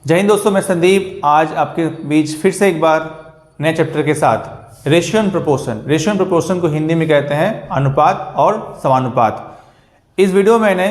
जय हिंद दोस्तों, मैं संदीप आज आपके बीच फिर से एक बार नए चैप्टर के साथ ratio and proportion. Ratio and proportion को हिंदी में कहते हैं अनुपात और समानुपात। इस वीडियो में मैंने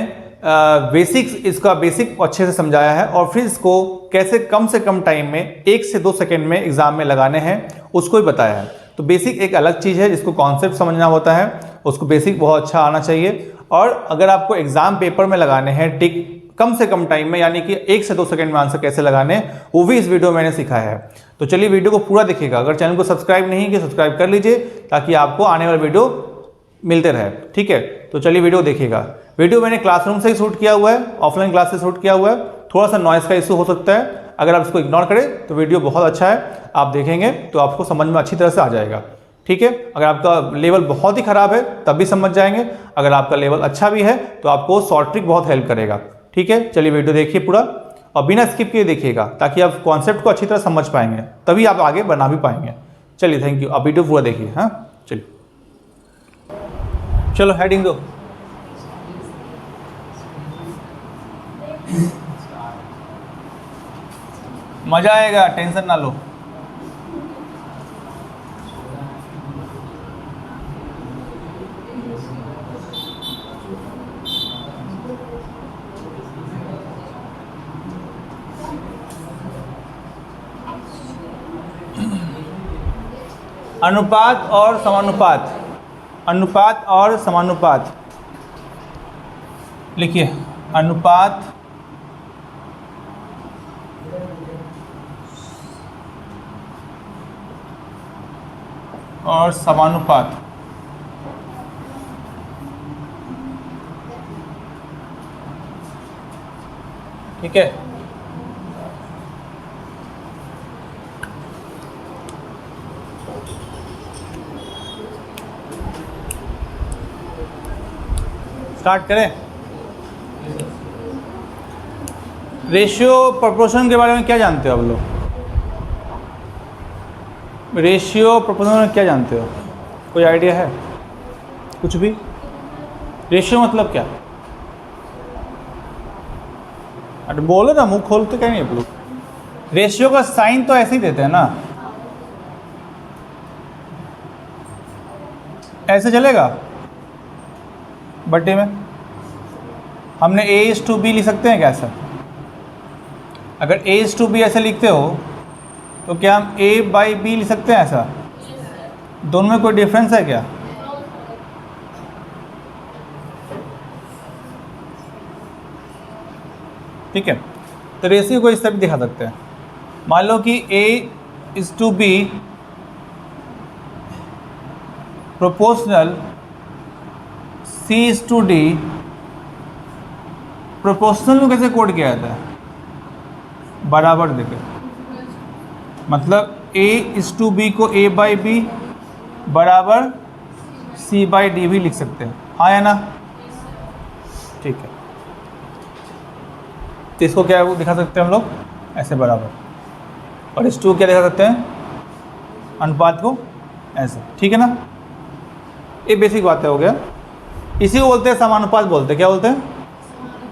इसका बेसिक अच्छे से समझाया है और फिर इसको कैसे कम से कम टाइम में 1 से 2 सेकंड में एग्जाम में लगाने हैं उसको ही बताया है। तो बेसिक एक अलग चीज़ है, जिसको कॉन्सेप्ट समझना होता है उसको बेसिक बहुत अच्छा आना चाहिए। और अगर आपको एग्जाम पेपर में लगाने हैं टिक कम से कम टाइम में, यानी कि 1 से 2 सेकंड में आंसर कैसे लगाने वो भी इस वीडियो में मैंने सिखाया है। तो चलिए वीडियो को पूरा देखिएगा। अगर चैनल को सब्सक्राइब नहीं किया सब्सक्राइब कर लीजिए ताकि आपको आने वाला वीडियो मिलते रहे। ठीक है, तो चलिए वीडियो देखिएगा। वीडियो मैंने क्लासरूम से ही शूट किया हुआ है, ऑफलाइन क्लास से शूट किया हुआ है। थोड़ा सा नॉइस का इशू हो सकता है, अगर आप इसको इग्नोर करें तो वीडियो बहुत अच्छा है, आप देखेंगे तो आपको समझ में अच्छी तरह से आ जाएगा। ठीक है, अगर आपका लेवल बहुत ही खराब है तब भी समझ जाएंगे, अगर आपका लेवल अच्छा भी है तो आपको शॉर्ट ट्रिक बहुत हेल्प करेगा। ठीक है, चलिए वीडियो देखिए पूरा और बिना स्किप किए देखिएगा ताकि आप कॉन्सेप्ट को अच्छी तरह समझ पाएंगे, तभी आप आगे बना भी पाएंगे। चलिए, थैंक यू। आप वीडियो पूरा देखिए। हाँ चलिए, चलो हेडिंग दो। मजा आएगा, टेंशन ना लो। अनुपात और समानुपात। अनुपात और समानुपात लिखिए। अनुपात और समानुपात। ठीक है, स्टार्ट करें। रेशियो प्रोपोर्शन के बारे में क्या जानते हो आप लोग? रेशियो प्रोपोर्शन में क्या जानते हो? कोई आइडिया है? कुछ भी? रेशियो मतलब क्या? अरे बोलो ना, मुंह खोलते क्या नहीं आप लोग। रेशियो का साइन तो ऐसे ही देते हैं ना, ऐसे चलेगा। बट्टे में हमने A/B लिख सकते हैं क्या ऐसा? अगर A/B ऐसे लिखते हो तो क्या हम A/B लिख सकते हैं ऐसा? दोनों में कोई डिफरेंस है क्या? ठीक है, तो रेशियो को इस तरह भी दिखा सकते हैं। मान लो कि A/B प्रोपोर्शनल C/D। प्रोपोर्शनल को कैसे कोड किया जाता है? बराबर देके, मतलब A/B को A/B बराबर C/D भी लिख सकते हैं, हाँ या ना? ठीक है, तो इसको क्या दिखा सकते हैं हम लोग? ऐसे बराबर। और इस टू क्या दिखा सकते हैं? अनुपात को ऐसे। ठीक है ना, ये बेसिक बात हो गया। इसी को बोलते हैं समानुपात बोलते हैं। क्या बोलते हैं?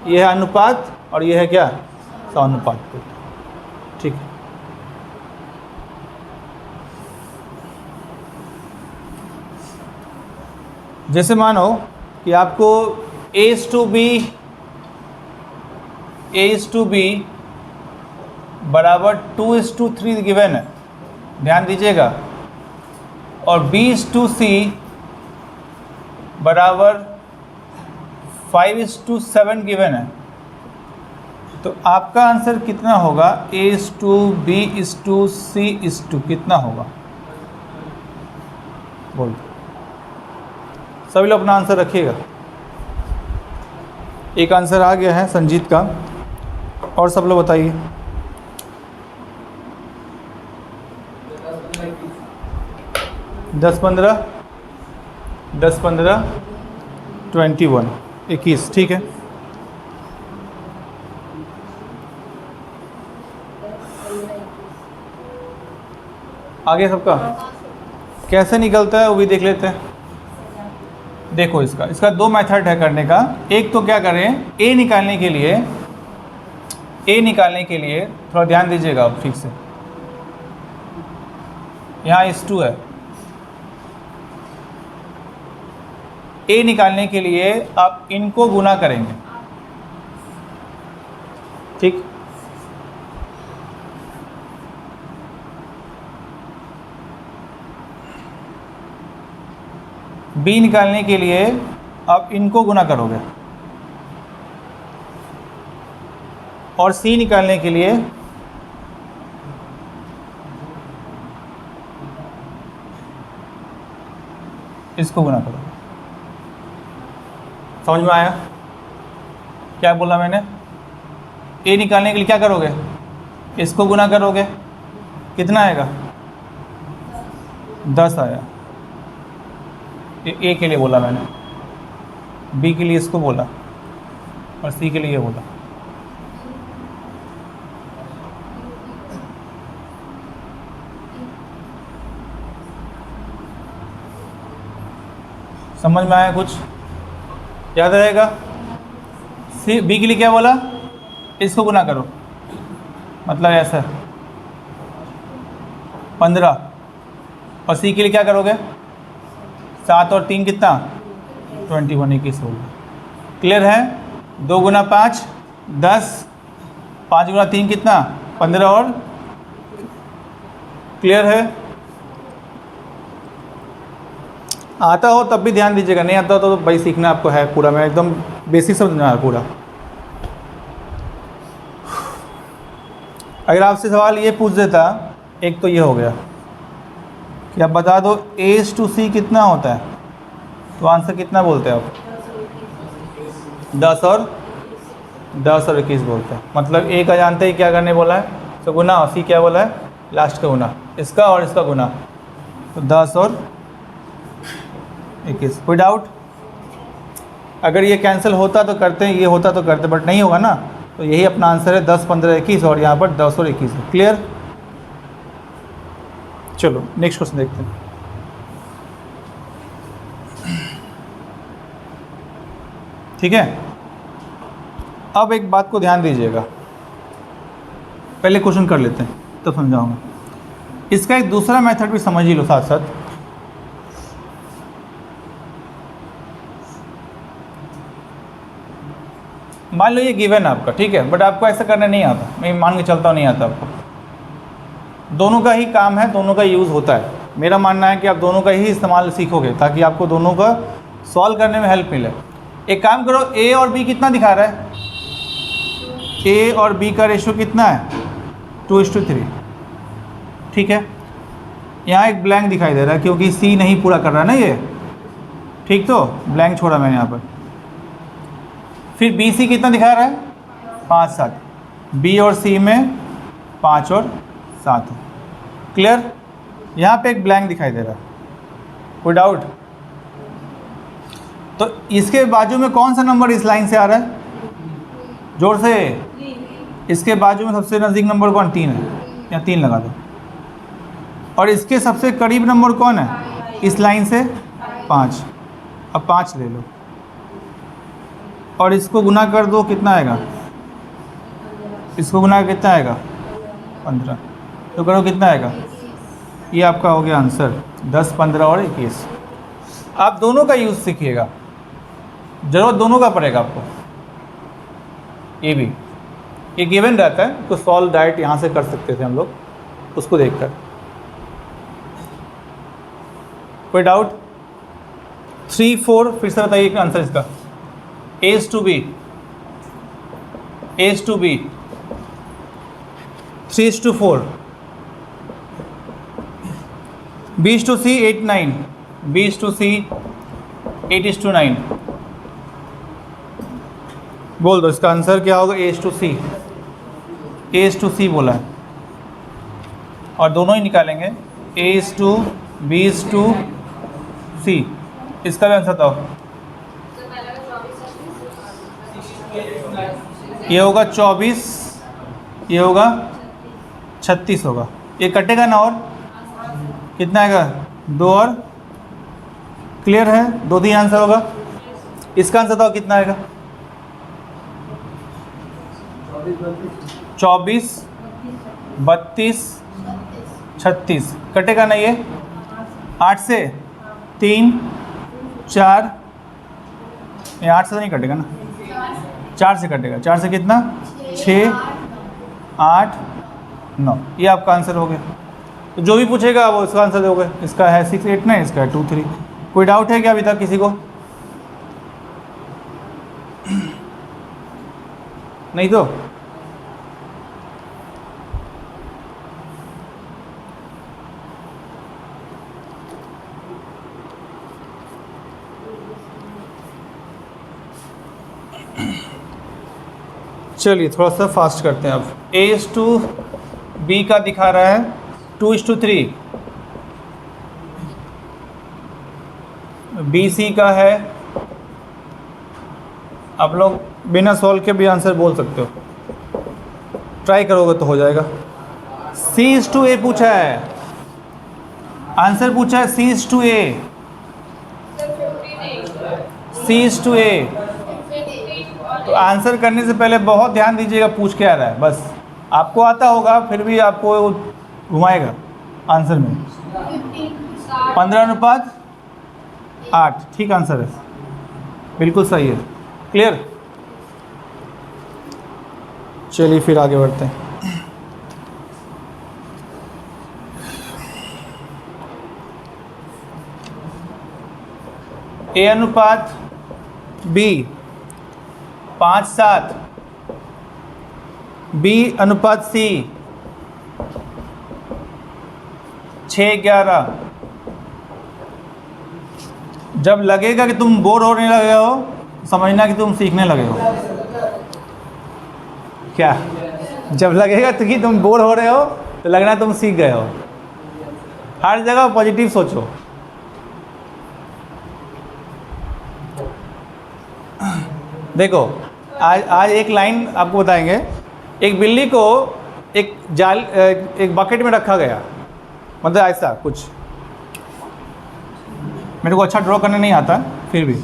ये है अनुपात और ये है क्या? समानुपात। ठीक है, जैसे मानो कि आपको A/B बराबर 2:3 गिवन है, ध्यान दीजिएगा, और B/C बराबर 5:7 गिवन है, तो आपका आंसर कितना होगा? A/B/C कितना होगा? बोल, सभी लोग अपना आंसर रखिएगा। एक आंसर आ गया है संजीत का, और सब लोग बताइए। दस पंद्रह 21। ठीक है, आगे सबका कैसे निकलता है वो भी देख लेते हैं। देखो इसका दो मेथड है करने का। एक तो क्या करें, ए निकालने के लिए ए निकालने के लिए थोड़ा ध्यान दीजिएगा आप ठीक से। यहाँ S2 है। ए निकालने के लिए आप इनको गुना करेंगे, ठीक। बी निकालने के लिए आप इनको गुना करोगे और सी निकालने के लिए इसको गुना करोगे। समझ में आया क्या बोला मैंने? ए निकालने के लिए क्या करोगे? इसको गुना करोगे, कितना आएगा? 10 आया। ए के लिए बोला मैंने, बी के लिए इसको बोला और सी के लिए ये बोला। समझ में आया? कुछ याद रहेगा? सी बी के लिए क्या बोला? इसको गुना करो, मतलब ऐसा 15। और सी के लिए क्या करोगे? 7 और 3 कितना? 21, 21 होगा। क्लियर है? 2 गुना 5 10, 5 गुना 3 कितना? 15 और क्लियर है? आता हो तब भी ध्यान दीजिएगा, नहीं आता हो तो भाई सीखना आपको है पूरा। मैं एकदम बेसिक समझना है पूरा। अगर आपसे सवाल ये पूछ देता, एक तो ये हो गया कि आप बता दो A/C कितना होता है, तो आंसर कितना बोलते हैं आप? 10 और 21 बोलते हैं। मतलब ए का जानते ही क्या करने बोला है, तो गुना, और सी क्या बोला है? लास्ट का गुना, इसका और इसका गुना, तो 10 और 21। कोई डाउट? अगर ये कैंसिल होता तो करते हैं, ये होता तो करते, बट नहीं होगा ना, तो यही अपना आंसर है 10, 15, 21 और यहाँ पर 10 और 21 है। क्लियर? चलो नेक्स्ट क्वेश्चन देखते हैं। ठीक है, अब एक बात को ध्यान दीजिएगा, पहले क्वेश्चन कर लेते हैं तो समझाऊंगा। इसका एक दूसरा मेथड भी समझ ही लो साथ साथ। मान लो ये गिवन है आपका, ठीक है, बट आपको ऐसा करना नहीं आता, मैं मान के चलता हूँ नहीं आता आपको। दोनों का ही काम है, दोनों का यूज़ होता है। मेरा मानना है कि आप दोनों का ही इस्तेमाल सीखोगे ताकि आपको दोनों का सॉल्व करने में हेल्प मिले। एक काम करो, ए और बी कितना दिखा रहा है? ए और बी का रेशो कितना है? 2:3। ठीक है, यहाँ एक ब्लैंक दिखाई दे रहा है क्योंकि सी नहीं पूरा कर रहा है ना ये, ठीक, तो ब्लैंक छोड़ा मैंने यहाँ पर। फिर बी सी कितना दिखा रहा है? 5, 7। बी और सी में 5 और 7 है। क्लियर? यहाँ पे एक ब्लैंक दिखाई दे रहा है, कोई डाउट? तो इसके बाजू में कौन सा नंबर इस लाइन से आ रहा है? जोर से। इसके बाजू में सबसे नज़दीक नंबर कौन? 3 है, या 3 लगा दो। और इसके सबसे करीब नंबर कौन है इस लाइन से? 5। अब 5 ले लो और इसको गुना कर दो, कितना आएगा? इसको गुना कितना आएगा? 15। तो करो कितना आएगा? ये आपका हो गया आंसर, 10, 15 और 21। आप दोनों का यूज़ सीखिएगा, ज़रूरत दोनों का पड़ेगा आपको। ये भी ये गिवन रहता है, तो सॉल्व डायरेक्ट यहाँ से कर सकते थे हम लोग, उसको देखकर। कोई डाउट? 3, 4 फिर से बताइए आंसर इसका। A/B, 3:4, B/C 8, 9, B/C 8:9। बोल दो इसका आंसर क्या होगा? A/C बोला है, और दोनों ही निकालेंगे, A/B/C। इसका भी आंसर बताओ। ये होगा 24, ये होगा 36 होगा। ये कटेगा ना, और कितना आएगा? 2 और क्लियर है, 2 ही आंसर होगा। इसका आंसर बताओ कितना आएगा? 24, 32, 36 कटेगा ना ये 8 से 3, 4, ये 8 से तो नहीं कटेगा ना, 4 से कटेगा। 4 से कितना 6, 8, 9, ये आपका आंसर हो गया। तो जो भी पूछेगा वो इसका आंसर दोगे। इसका है 6, 8, 9, इसका है 2, 3। कोई डाउट है क्या अभी तक किसी को? नहीं तो चलिए थोड़ा सा फास्ट करते हैं। अब A:B का दिखा रहा है 2:3, BC का है, आप लोग बिना सॉल्व के भी आंसर बोल सकते हो, ट्राई करोगे तो हो जाएगा। C:A पूछा है, आंसर पूछा है C:A, C:A। तो आंसर करने से पहले बहुत ध्यान दीजिएगा पूछ के आ रहा है। बस आपको आता होगा फिर भी आपको घुमाएगा आंसर में। 15:8 ठीक आंसर है, बिल्कुल सही है। क्लियर? चलिए फिर आगे बढ़ते हैं। A:B 5:7, B:C 6:11। जब लगेगा कि तुम बोर होने लगे हो समझना कि तुम सीखने लगे हो। क्या? जब लगेगा तो कि तुम बोर हो रहे हो तो लगना तुम सीख गए हो। हर जगह पॉजिटिव सोचो। देखो आज एक लाइन आपको बताएंगे। एक बिल्ली को एक बकेट में रखा गया, मतलब ऐसा कुछ, मेरे को अच्छा ड्रॉ करने नहीं आता फिर भी।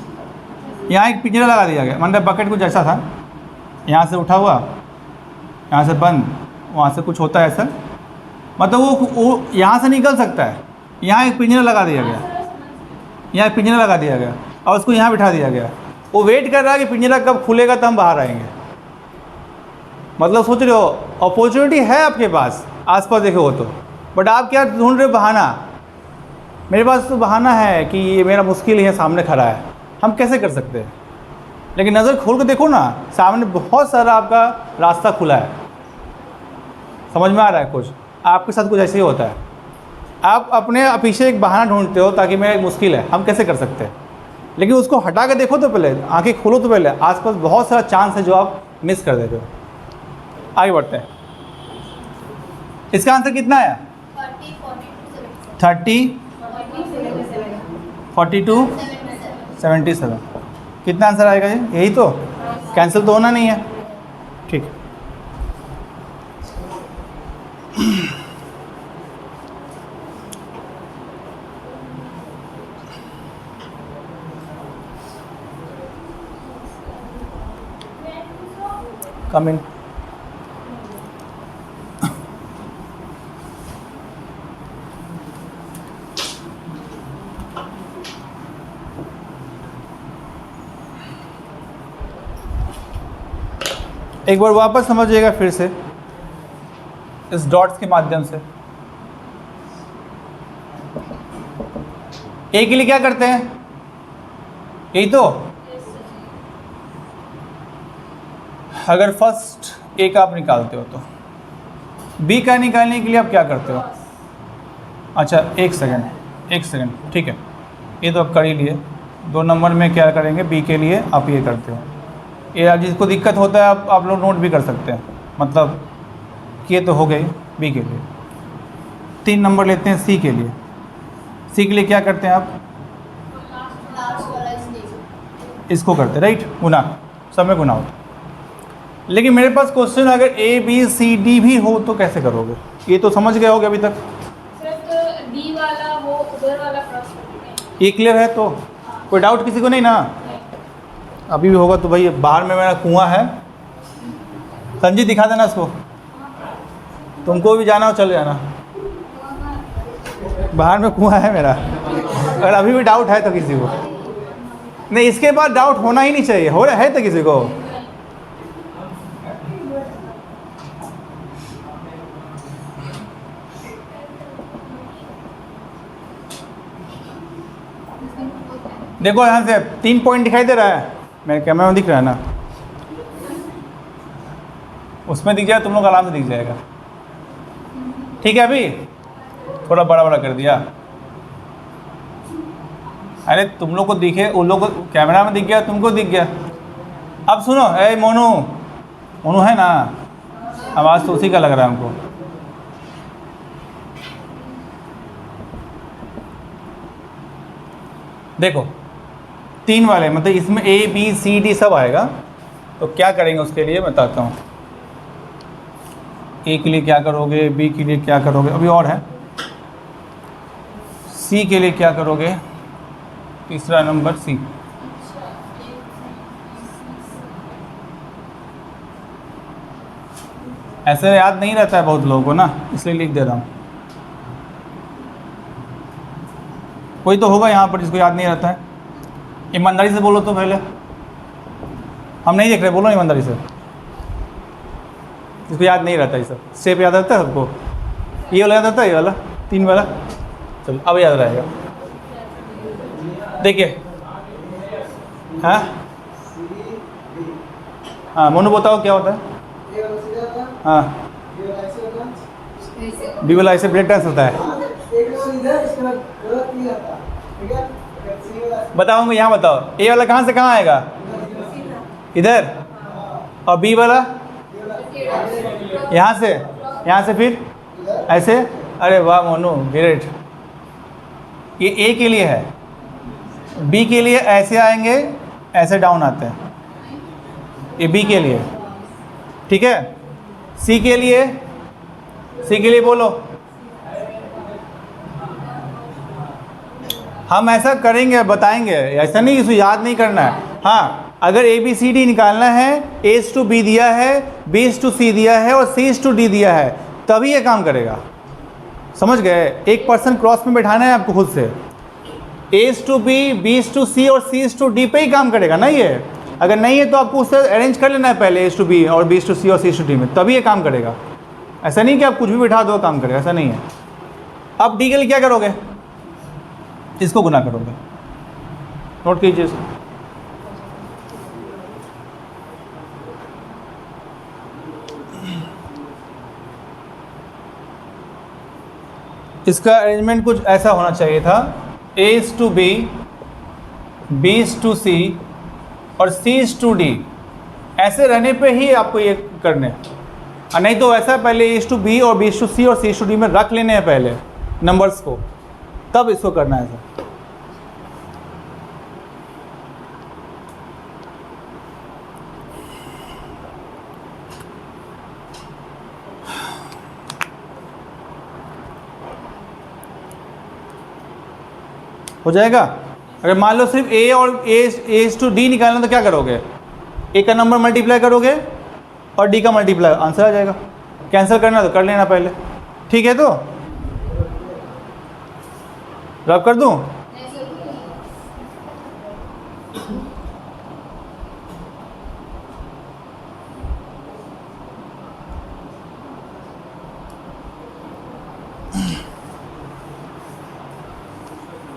यहाँ एक पिंजरा लगा दिया गया, मतलब बकेट कुछ ऐसा था, यहाँ से उठा हुआ, यहाँ से बंद, वहाँ से कुछ होता है ऐसा, मतलब वो यहाँ से निकल सकता है। यहाँ एक पिंजरा लगा दिया गया, यहाँ एक पिंजरा लगा दिया गया और उसको यहाँ बिठा दिया गया। वो वेट कर रहा है कि पिंजरा कब खुलेगा तो हम बाहर आएंगे। मतलब सोच रहे हो अपॉर्चुनिटी है आपके पास, आसपास देखो हो तो, बट आप क्या ढूंढ रहे हो? बहाना। मेरे पास तो बहाना है कि ये मेरा मुश्किल है, सामने खड़ा है, हम कैसे कर सकते हैं? लेकिन नज़र खोल के देखो ना, सामने बहुत सारा आपका रास्ता खुला है। समझ में आ रहा है? कुछ आपके साथ कुछ ऐसे ही होता है। आप अपने पीछे एक बहाना ढूंढते हो ताकि मेरा मुश्किल है, हम कैसे कर सकते हैं? लेकिन उसको हटा के देखो तो पहले, आंखें खोलो तो पहले, आसपास बहुत सारा चांस है जो आप मिस कर देते हो। आगे बढ़ते हैं। इसका आंसर कितना है? 30, 42, 77। कितना आंसर आएगा ये? यही तो, कैंसिल तो होना नहीं है। ठीक। कम इन। एक बार वापस समझिएगा फिर से इस डॉट्स के माध्यम से। ए के लिए क्या करते हैं? यही तो, अगर फर्स्ट ए का आप निकालते हो तो बी का निकालने के लिए आप क्या करते हो? अच्छा एक सेकंड, ठीक है, ये तो आप कर ही लिए। 2 नंबर में क्या करेंगे? बी के लिए आप ये करते हो। ये जिसको दिक्कत होता है आप लोग नोट भी कर सकते हैं, मतलब कि ये तो हो गई बी के लिए। 3 नंबर लेते हैं सी के लिए। सी के लिए क्या करते हैं आप? इसको करते, राइट, गुना, सब में गुना होता। लेकिन मेरे पास क्वेश्चन अगर ए बी सी डी भी हो तो कैसे करोगे? ये तो समझ गए होगे अभी तक। सिर्फ डी वाला वो उधर वाला क्रॉस करते हैं। ये क्लियर है? तो कोई डाउट किसी को नहीं ना? अभी भी होगा तो भाई बाहर में मेरा कुआं है, संजीत दिखा देना इसको, तुमको भी जाना हो चले जाना, बाहर में कुआं है मेरा। अगर अभी भी डाउट है तो किसी को, नहीं इसके बाद डाउट होना ही नहीं चाहिए, हो रहा है तो किसी को। देखो यहाँ से 3 पॉइंट दिखाई दे रहा है, मेरे कैमरा में दिख रहा है ना, उसमें दिख जाए, तुम लोग आराम से दिख जाएगा। ठीक है, अभी थोड़ा बड़ा बड़ा कर दिया। अरे तुम लोग को दिखे, उन लोग को कैमरा में दिख गया, तुमको दिख गया। अब सुनो, ए मोनू, मोनू है ना, आवाज़ तो उसी का लग रहा है हमको। देखो 3 वाले, मतलब इसमें A B C D सब आएगा। तो क्या करेंगे उसके लिए बताता हूँ। A के लिए क्या करोगे, B के लिए क्या करोगे, अभी और है। C के लिए क्या करोगे, तीसरा नंबर C। ऐसे याद नहीं रहता है बहुत लोगों को ना, इसलिए लिख दे रहा हूँ। कोई तो होगा यहाँ पर जिसको याद नहीं रहता है। ईमानदारी से बोलो तो पहले, हम नहीं देख रहे, बोलो ईमानदारी से। जिसको याद नहीं रहता ये सब, स्टेप याद रहता है सबको, ये वाला याद रहता है, ये वाला 3 वाला। चलो अब याद रहेगा। देखिए, हाँ हाँ मोनू बताओ क्या होता है। हाँ, बी वाला ऐसे ब्रेक डांस होता है। बताऊंगा, यहाँ बताओ, ए वाला कहाँ से कहाँ आएगा, इधर, और बी वाला यहाँ से फिर ऐसे। अरे वाह मोनू, ग्रेट। ये ए के लिए है, बी के लिए ऐसे आएंगे, ऐसे डाउन आते हैं, ये बी के लिए। ठीक है, सी के लिए बोलो। हम ऐसा करेंगे, बताएंगे, ऐसा नहीं इसको याद नहीं करना है। हाँ, अगर ए बी सी डी निकालना है, ए टू बी दिया है, बी टू सी दिया है और सी टू डी दिया है, तभी ये काम करेगा। समझ गए? एक पर्सन क्रॉस में बैठाना है आपको खुद से, ए टू बी, बी टू सी और सी टू डी पे ही काम करेगा ना ये। अगर नहीं है तो आपको उससे अरेंज कर लेना है पहले, ए टू बी और बी टू सी और सी टू डी में, तभी ये काम करेगा। ऐसा नहीं कि आप कुछ भी बैठा दो काम करेगा, ऐसा नहीं है। अब डी के लिए क्या करोगे, इसको गुना करोगे, नोट कीजिए इसको। इसका अरेंजमेंट कुछ ऐसा होना चाहिए था, ए टू बी, बी टू सी और सी टू डी, ऐसे रहने पे ही आपको ये करने हैं। और नहीं तो ऐसा पहले ए टू बी और बी टू सी और सी टू डी में रख लेने हैं पहले नंबर्स को, तब इसको करना है। हो जाएगा। अगर मान लो सिर्फ ए और ए टू डी निकालना तो क्या करोगे, ए का नंबर मल्टीप्लाई करोगे और डी का मल्टीप्लाई, आंसर आ जाएगा। कैंसिल करना तो कर लेना पहले। ठीक है, तो रब कर दूं?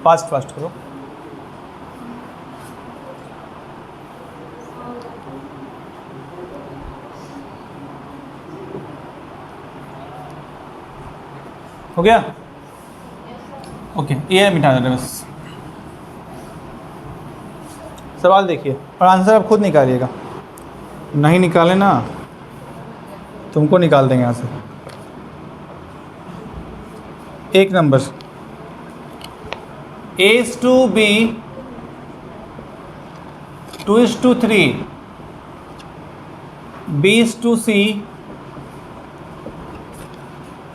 फास्ट करो। हो गया? ओके, ये मिटा देना बस। सवाल देखिए और आंसर आप खुद निकालिएगा, नहीं निकाले ना तुमको निकाल देंगे यहाँ से। एक number A to B 2:3, B to C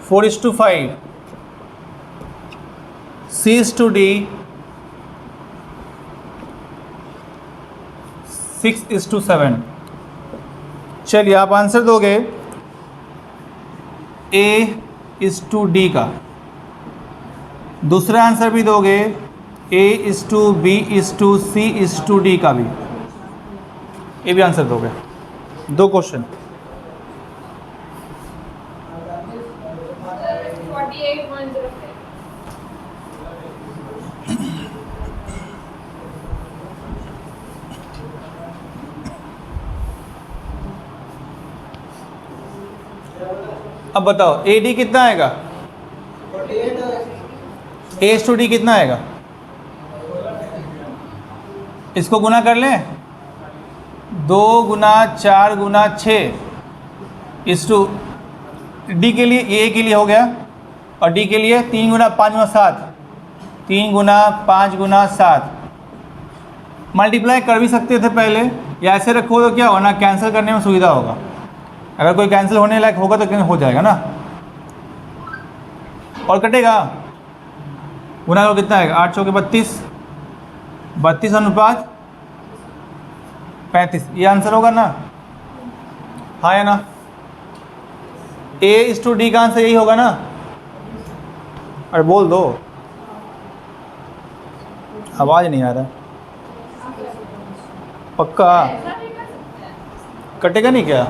4:5, C to D 6:7, चलिए आप आंसर दोगे A:D का, दूसरा आंसर भी दोगे A:B:C:D का भी, ये भी आंसर दोगे। 2 क्वेश्चन। 48.05। अब बताओ AD कितना आएगा, A:D कितना आएगा, इसको गुना कर लें, 2 गुना 4 गुना 6 इस टू D के लिए, A के लिए हो गया, और D के लिए 3 गुना 5 गुना 7, 3 गुना 5 गुना 7। मल्टीप्लाई कर भी सकते थे पहले, या ऐसे रखो तो क्या होगा ना, कैंसिल करने में सुविधा होगा। अगर कोई कैंसिल होने लायक होगा तो हो जाएगा ना, और कटेगा, गुना को कितना आएगा, 8 चौके 32, 32 अनुपात 35, ये आंसर होगा ना, हाँ या ना। A:D का आंसर यही होगा ना, अरे बोल दो, आवाज़ नहीं आ रहा, पक्का कटेगा नहीं क्या,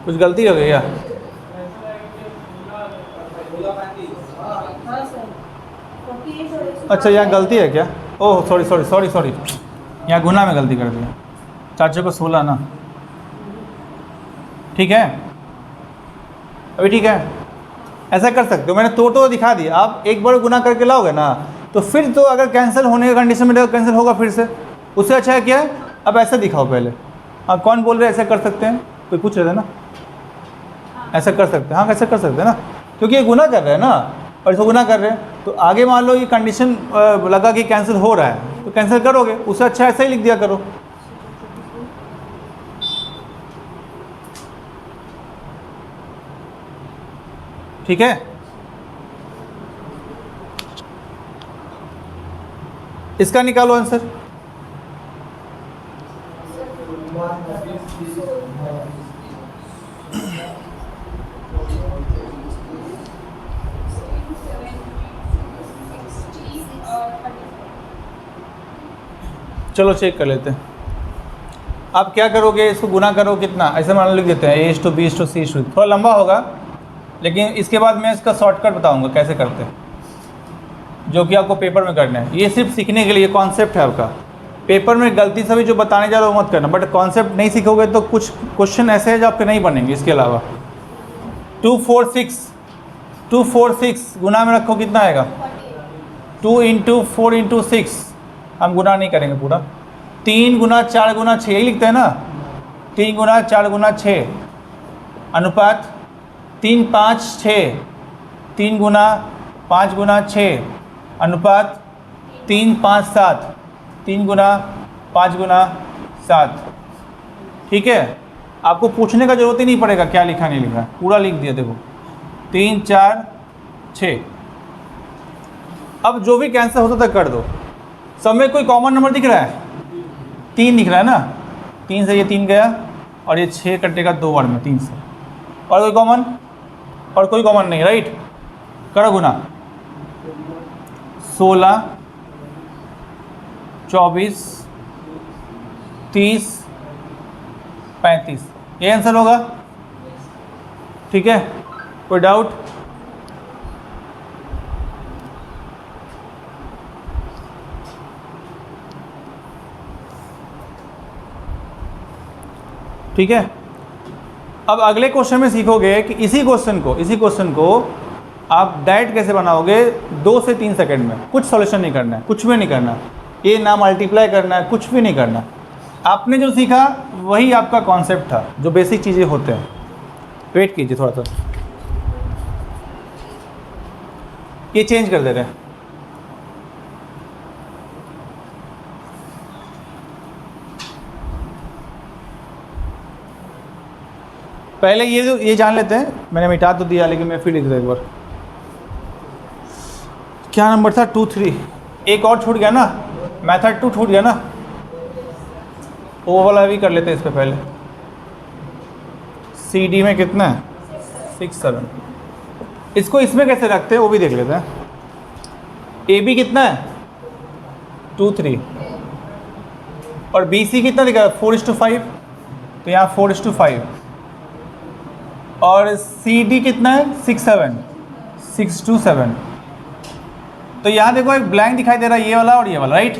कुछ गलती हो गई क्या? अच्छा यहाँ गलती है क्या, ओह सॉरी, यहाँ गुना में गलती कर दिया, 4 को 16 ना, ठीक है अभी ठीक है, ऐसा कर सकते हो। मैंने तो दिखा दिया, आप एक बार गुना करके लाओगे ना तो फिर तो अगर कैंसिल होने का कंडीशन में रहेगा, कैंसिल होगा फिर से, उससे अच्छा है क्या है, अब ऐसा दिखाओ पहले। आप कौन बोल रहे हैं ऐसा कर सकते हैं, कोई पूछ रहे थे ना, ऐसा कर सकते हैं, हाँ ऐसा कर सकते हैं ना, क्योंकि ये गुना कर रहे हैं ना, और इसको गुना कर रहे हैं, तो आगे मान लो ये कंडीशन लगा कि कैंसिल हो रहा है तो कैंसिल करोगे, उससे अच्छा ऐसा ही लिख दिया करो। ठीक है, इसका निकालो आंसर। चलो चेक कर लेते हैं। आप क्या करोगे, इसको गुना करो कितना, ऐसे मान लो लिख देते हैं A:B:C, थोड़ा लंबा होगा, लेकिन इसके बाद मैं इसका शॉर्टकट बताऊंगा कैसे करते हैं, जो कि आपको पेपर में करना है। ये सिर्फ सीखने के लिए कॉन्सेप्ट है आपका, पेपर में गलती से भी जो बताने जा रहा हूँ मत करना, बट कॉन्सेप्ट नहीं सीखोगे तो कुछ क्वेश्चन ऐसे हैं जो आपके नहीं बनेंगे। इसके अलावा 246 गुना में रखो, कितना आएगा, 2 × 4 × 6, हम गुना नहीं करेंगे पूरा, 3 गुना 4 गुना 6, यही लिखते हैं ना, 3 गुना 4 गुना 6 अनुपात 3 5 6, 3 गुना 5 गुना 6 अनुपात 3 5 7, 3 गुना 5 गुना 7। ठीक है, आपको पूछने का जरूरत ही नहीं पड़ेगा क्या लिखा नहीं लिखा, पूरा लिख दिया। देखो 3 4 6, अब जो भी कैंसिल होता था कर दो। सब में कोई कॉमन नंबर दिख रहा है, 3 दिख रहा है ना, 3 से ये 3 गया, और ये 6 कटेगा 2 बार में 3 से, और कोई कॉमन नहीं, राइट। करो गुना, 16 24 30 35, ये आंसर होगा। ठीक है, कोई डाउट? ठीक है, अब अगले क्वेश्चन में सीखोगे कि इसी क्वेश्चन को आप डायरेक्ट कैसे बनाओगे 2 से 3 सेकंड में। कुछ सॉल्यूशन नहीं करना है, कुछ भी नहीं करना, ये ना मल्टीप्लाई करना है, कुछ भी नहीं करना। आपने जो सीखा वही आपका कॉन्सेप्ट था, जो बेसिक चीज़ें होते हैं। वेट कीजिए थोड़ा सा, ये चेंज कर दे रहे हैं। पहले ये जान लेते हैं, मैंने मिटा तो दिया लेकिन मैं फिर लिख दूँ एक बार। क्या नंबर था, 2 3, एक और छूट गया ना, मेथड 2 छूट गया ना, वो वाला भी कर लेते हैं इस पे पहले। सी डी में कितना है 6 7। इसको इसमें कैसे रखते हैं वो भी देख लेते हैं। ए बी कितना है 2 3 और बी सी कितना दिखा है 4:5, तो यहाँ 4:5 और सी डी कितना है 6 7 तो यहाँ देखो एक ब्लैंक दिखाई दे रहा है, ये वाला और ये वाला, राइट।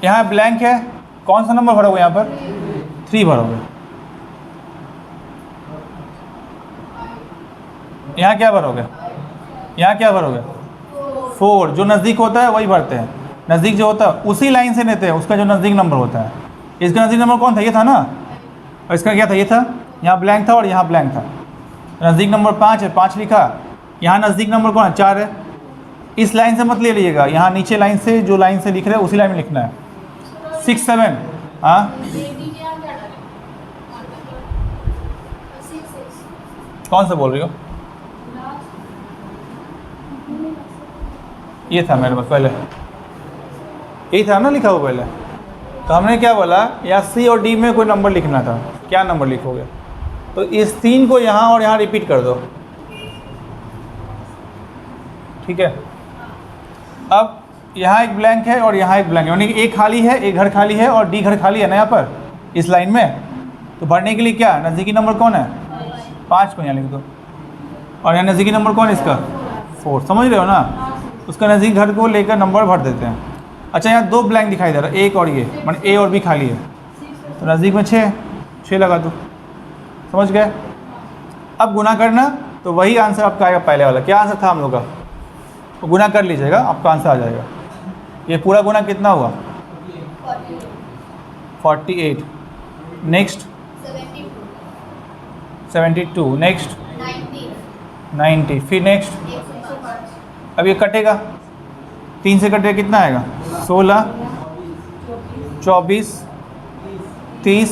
यहाँ ब्लैंक है, कौन सा नंबर भरोगे यहाँ पर 3 भरोगे। यहाँ क्या भरोगे, यहाँ क्या भरोगे 4, जो नज़दीक होता है वही भरते हैं। नज़दीक जो होता है उसी लाइन से लेते हैं, उसका जो नज़दीक नंबर होता है। इसका नज़दीक नंबर कौन था, ये था ना, और इसका क्या था, ये था। यहाँ ब्लैंक था और यहाँ ब्लैंक था। नज़दीक नंबर 5 है, 5 लिखा। यहाँ नज़दीक नंबर कौन है 4 है। इस लाइन से मत ले लीजिएगा, यहाँ नीचे लाइन से जो लाइन से लिख रहे हैं उसी लाइन में लिखना है 6 7। हाँ कौन सा बोल रही हो, ये था मेरे पास पहले, यही था ना लिखा हुआ पहले। तो हमने क्या बोला, या सी और डी में कोई नंबर लिखना था, क्या नंबर लिखोगे। तो इस 3 को यहाँ और यहाँ रिपीट कर दो, ठीक है। अब यहाँ एक ब्लैंक है और यहाँ एक ब्लैंक है, यानी कि एक खाली है, एक घर खाली है और डी घर खाली है ना यहाँ पर इस लाइन में। तो भरने के लिए क्या, नज़दीकी नंबर कौन है 5 को यहाँ लिख दो, और यहाँ नज़दीकी नंबर कौन है इसका 4, समझ रहे हो ना। उसका नज़दीक घर को लेकर नंबर भर देते हैं। अच्छा यहाँ 2 ब्लैंक दिखाई दे रहा है, एक और ये, मतलब ए और बी खाली है, तो नज़दीक में 6 लगा दो, समझ गए। अब गुना करना, तो वही आंसर आपका आएगा पहले वाला। क्या आंसर था हम लोग का, तो गुना कर लीजिएगा, आपका आंसर आ जाएगा। ये पूरा गुना कितना हुआ 48, नेक्स्ट 72, नेक्स्ट 90, फिर नेक्स्ट। अब ये कटेगा, 3 से कटेगा कितना आएगा 16 24 30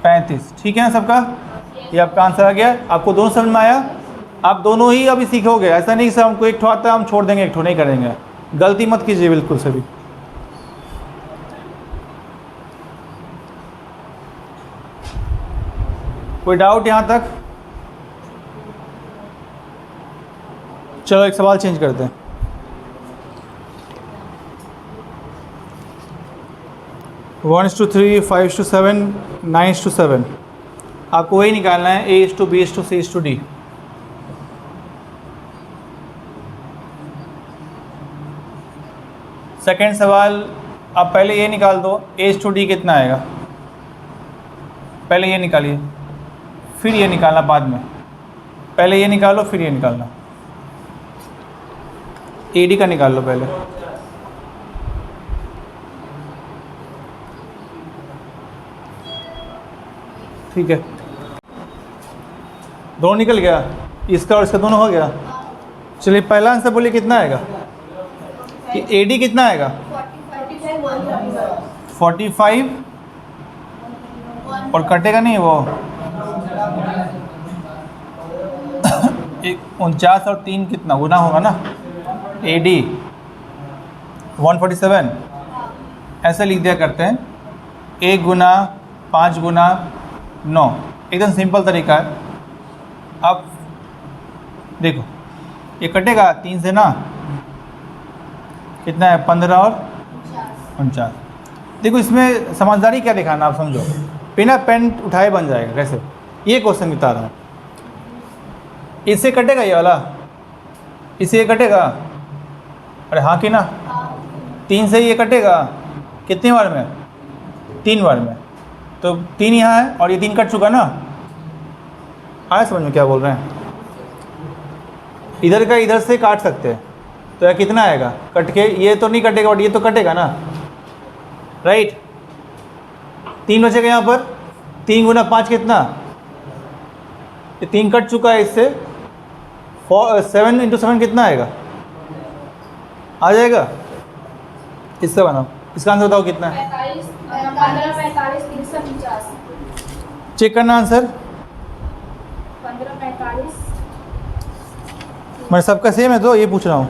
35, ठीक है ना सबका। ये आपका आंसर आ गया। आपको दोनों समझ में आया। आप दोनों ही अभी सीखोगे, ऐसा नहीं सर हमको एक ठो आता है हम छोड़ देंगे, एक ठो नहीं करेंगे। गलती मत कीजिए बिल्कुल सभी। कोई डाउट यहाँ तक? चलो एक सवाल चेंज करते हैं। One is to 3, 5 is to 7, 9 is to 7। आपको वही निकालना है, A is to B is to C is to D। Second सवाल, आप पहले ये निकाल दो, A इज टू D कितना आएगा। पहले ये निकालिए, फिर ये निकालना बाद में। पहले ये निकालो फिर ये निकालना। AD का निकाल लो पहले। ठीक है, दोनों निकल गया, इसका और इसका दोनों हो गया। चलिए पहला आंसर बोलिए कितना आएगा, कि AD कितना आएगा 45 और कटेगा नहीं वो 49 और 3 कितना गुना होगा ना, AD 147 ऐसे लिख दिया करते हैं। 1 गुना 5 गुना 9, एकदम सिंपल तरीका है। अब देखो ये कटेगा 3 से ना, कितना है 15 और 49। देखो इसमें समझदारी क्या दिखाना, आप समझो, बिना पेन उठाए बन जाएगा। कैसे, ये क्वेश्चन बता रहा हूँ। इससे कटेगा ये वाला, इससे ये कटेगा, अरे हाँ कि ना, 3 से ये कटेगा कितनी बार में, 3 बार में। तो 3 यहाँ है और ये 3 कट चुका ना। आया समझ में क्या बोल रहे हैं। इधर का इधर से काट सकते हैं, तो यह कितना आएगा कट के, ये तो नहीं कटेगा बट ये तो कटेगा ना, राइट। 3 बचेगा यहाँ पर, 3 गुना 5 कितना, ये 3 कट चुका है इससे। 7 इंटू 7 कितना आएगा, आ जाएगा। इससे बनाओ, इसका आंसर बताओ कितना है। 45 चेक करना आंसर। 15 मैं सबका सेम है तो ये पूछ रहा हूँ।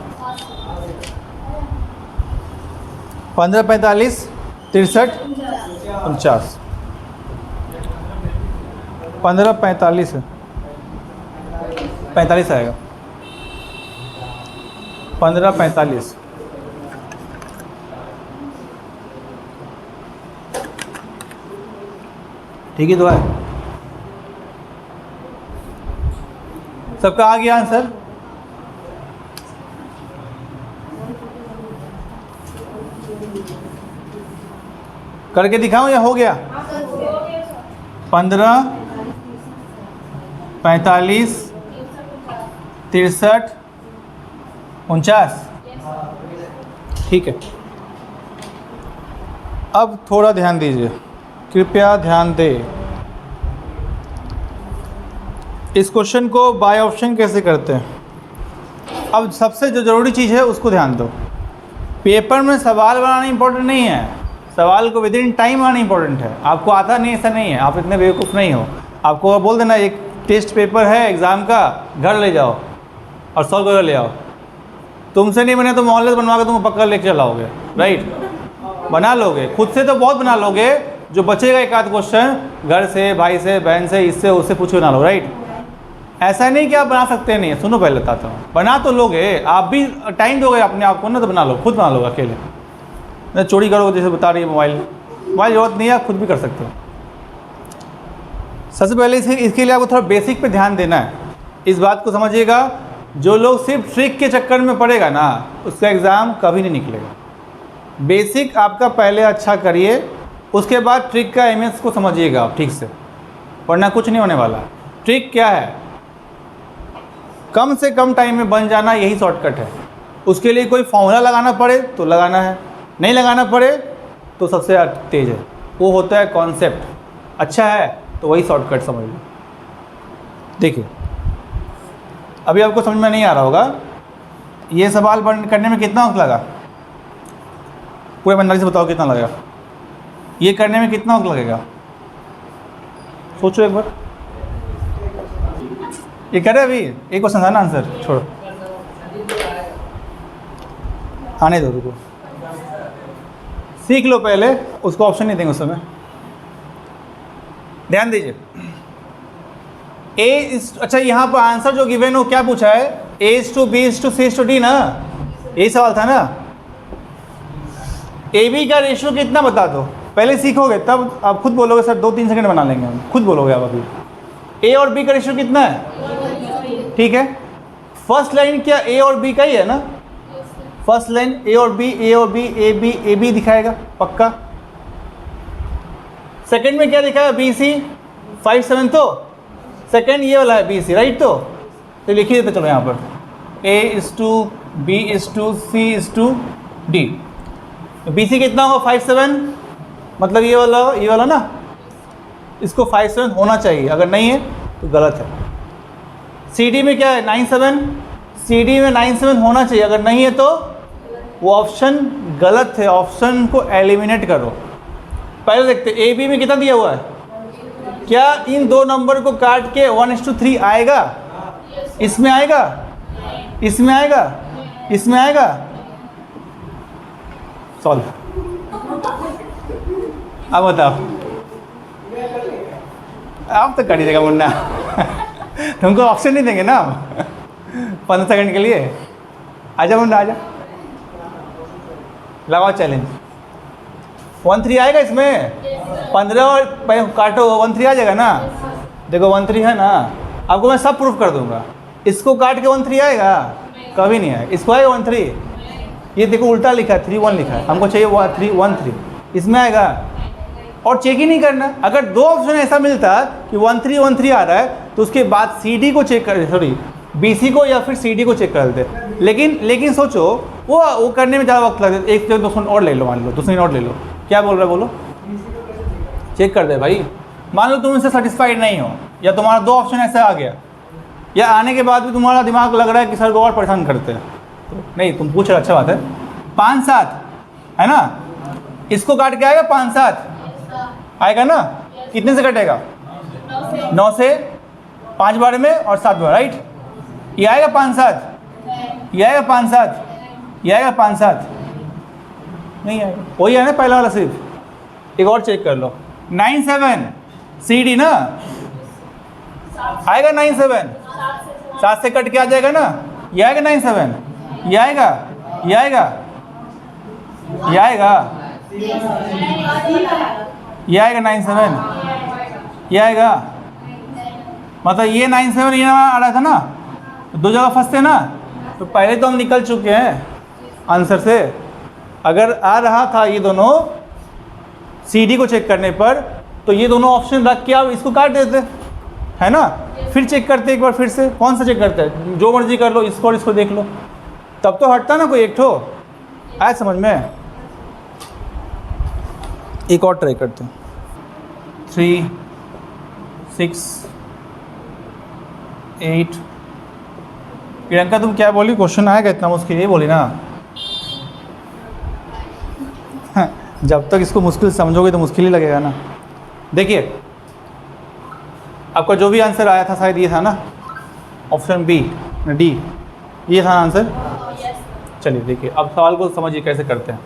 15 45 63 49। 15:45 45 आएगा। 15:45 ठीक है। तो है सबका आ गया आंसर? करके दिखाऊं या हो गया? 15, 45, 63, 49 ठीक है। अब थोड़ा ध्यान दीजिए, कृपया ध्यान दें। इस क्वेश्चन को बाय ऑप्शन कैसे करते हैं? अब सबसे जो ज़रूरी चीज़ है उसको ध्यान दो। पेपर में सवाल बनाना इंपॉर्टेंट नहीं है, सवाल को विद इन टाइम आना इंपॉर्टेंट है। आपको आता नहीं ऐसा नहीं है, आप इतने बेवकूफ़ नहीं हो। आपको बोल देना एक टेस्ट पेपर है एग्ज़ाम का, घर ले जाओ और सॉल्व करके ले आओ। तुमसे नहीं बने तो मोहल्ले से बनवा के तुम पक्का लेके चलाओगे, राइट? बना लोगे खुद से तो बहुत बना लोगे, जो बचेगा एक आध क्वेश्चन घर से, भाई से, बहन से, इससे उससे पूछ के बना लो, राइट? ऐसा नहीं कि आप बना सकते नहीं है। सुनो पहले बताता हूँ, बना तो लोगे, आप भी टाइम दोगे अपने आप को ना, तो बना लो, खुद बना लोगे अकेले। नहीं चोरी करोगे जैसे बता रही है मोबाइल ज़रूरत नहीं है, आप खुद भी कर सकते हो। सबसे पहले इसके लिए आपको थोड़ा बेसिक पे ध्यान देना है। इस बात को समझिएगा, जो लोग सिर्फ ट्रिक के चक्कर में पड़ेगा ना, उसका एग्ज़ाम कभी नहीं निकलेगा। बेसिक आपका पहले अच्छा करिए, उसके बाद ट्रिक का एमएस को समझिएगा आप ठीक से, वरना कुछ नहीं होने वाला। ट्रिक क्या है? कम से कम टाइम में बन जाना, यही शॉर्टकट है। उसके लिए कोई फॉर्मूला लगाना पड़े तो लगाना है, नहीं लगाना पड़े तो सबसे तेज है, वो होता है कॉन्सेप्ट। अच्छा है तो वही शॉर्टकट समझ लो। देखिए अभी आपको समझ में नहीं आ रहा होगा, ये सवाल करने में कितना वक्त लगा? पूरे ईमानदारी से बताओ कितना लगेगा? ये करने में कितना वक्त लगेगा? सोचो एक बार। ये करे अभी एक क्वेश्चन था ना, आंसर छोड़ो, आने दो, रुको, सीख लो पहले, उसको ऑप्शन नहीं देंगे उस समय। ध्यान दीजिए, अच्छा यहाँ पर आंसर जो गिवन हो क्या पूछा है? A:B:C:D ना, यही सवाल था ना। AB का रेशियो कितना बता दो, पहले सीखोगे तब आप खुद बोलोगे सर 2-3 सेकंड बना लेंगे हम, खुद बोलोगे आप अभी। A और B का रेशियो कितना है? ठीक है, फर्स्ट लाइन क्या A और B का ही है ना? फर्स्ट लाइन A और B, A और B, AB दिखाएगा पक्का। सेकंड में क्या दिखाएगा? BC 5-7, तो सेकंड ये वाला है BC, राइट? तो लिख ही देते चलो यहाँ पर A:B:C:D। BC कितना होगा? 5-7, मतलब ये वाला ना, इसको 5-7 होना चाहिए, अगर नहीं है तो गलत है। CD में क्या है? 9-7, CD में 9-7 होना चाहिए, अगर नहीं है तो वो ऑप्शन गलत है, ऑप्शन को एलिमिनेट करो। पहले देखते AB में कितना दिया हुआ है, क्या इन दो नंबर को काट के 1:3 आएगा? इसमें आएगा, इसमें आएगा, इसमें आएगा। सॉल्व। अब बताओ, आप तो कर ही देगा मुन्ना तुमको ऑप्शन नहीं देंगे ना 15 सेकंड के लिए। आजा मुन्ना आजा, लगाओ चैलेंज। 1-3 आएगा इसमें, 15 और काटो 1-3 आ जाएगा ना। देखो 1-3 है ना, आपको मैं सब प्रूफ कर दूंगा। इसको काट के 1-3 आएगा? कभी नहीं आएगा। इसको आएगा 1-3? ये देखो उल्टा लिखा है, 3-1 लिखा है, हमको चाहिए 1-3, इसमें आएगा। और चेक ही नहीं करना। अगर दो ऑप्शन ऐसा मिलता कि 1-3 आ रहा है तो उसके बाद CD को चेक कर, सॉरी BC को या फिर CD को चेक कर देते। लेकिन सोचो वो करने में ज़्यादा वक्त लगता है। एक दो क्वेश्चन और ले लो, मान लो दूसरी और ले लो। क्या बोल रहा है बोलो? चेक कर दे भाई। मान लो तुम इससे सेटिस्फाइड नहीं हो, या तुम्हारा दो ऑप्शन ऐसा आ गया, या आने के बाद भी तुम्हारा दिमाग लग रहा है कि सर को और परेशान करते हैं, तो नहीं तुम पूछ रहे, अच्छा बात है। 5-7 है ना, इसको काट के आएगा 5-7 आएगा ना। कितने से कटेगा? 9 से 5 बार में और 7 बार, राइट? ये आएगा 5-7, ये आएगा 5-7, ये आएगा 5-7, नहीं आएगा। वही है ना पहला वाला सिर्फ। एक और चेक कर लो, 9-7 CD ना, आएगा 97, 7 से कट के आ जाएगा ना, ये आएगा 97, ये आएगा, ये आएगा, ये आएगा, ये आएगा 97, ये आएगा, मतलब ये 97 ये आ रहा था ना, तो दो जगह फंसते ना, तो पहले तो हम निकल चुके हैं आंसर से। अगर आ रहा था ये दोनों CD को चेक करने पर, तो ये दोनों ऑप्शन रख के आप इसको काट देते, है ना, फिर चेक करते एक बार फिर से, कौन सा चेक करते हैं, जो मर्जी कर लो, इसको और इसको देख लो, तब तो हटता ना कोई एक ठो। आया समझ में? एक और ट्राई करते हैं। 3 6 8। प्रियंका तुम क्या बोली, क्वेश्चन आएगा इतना मुश्किल, ये बोली ना। जब तक इसको मुश्किल समझोगे तो मुश्किल ही लगेगा ना। देखिए आपका जो भी आंसर आया था शायद ये था ना, ऑप्शन बी डी, ये था आंसर। चलिए देखिए अब सवाल को समझिए कैसे करते हैं।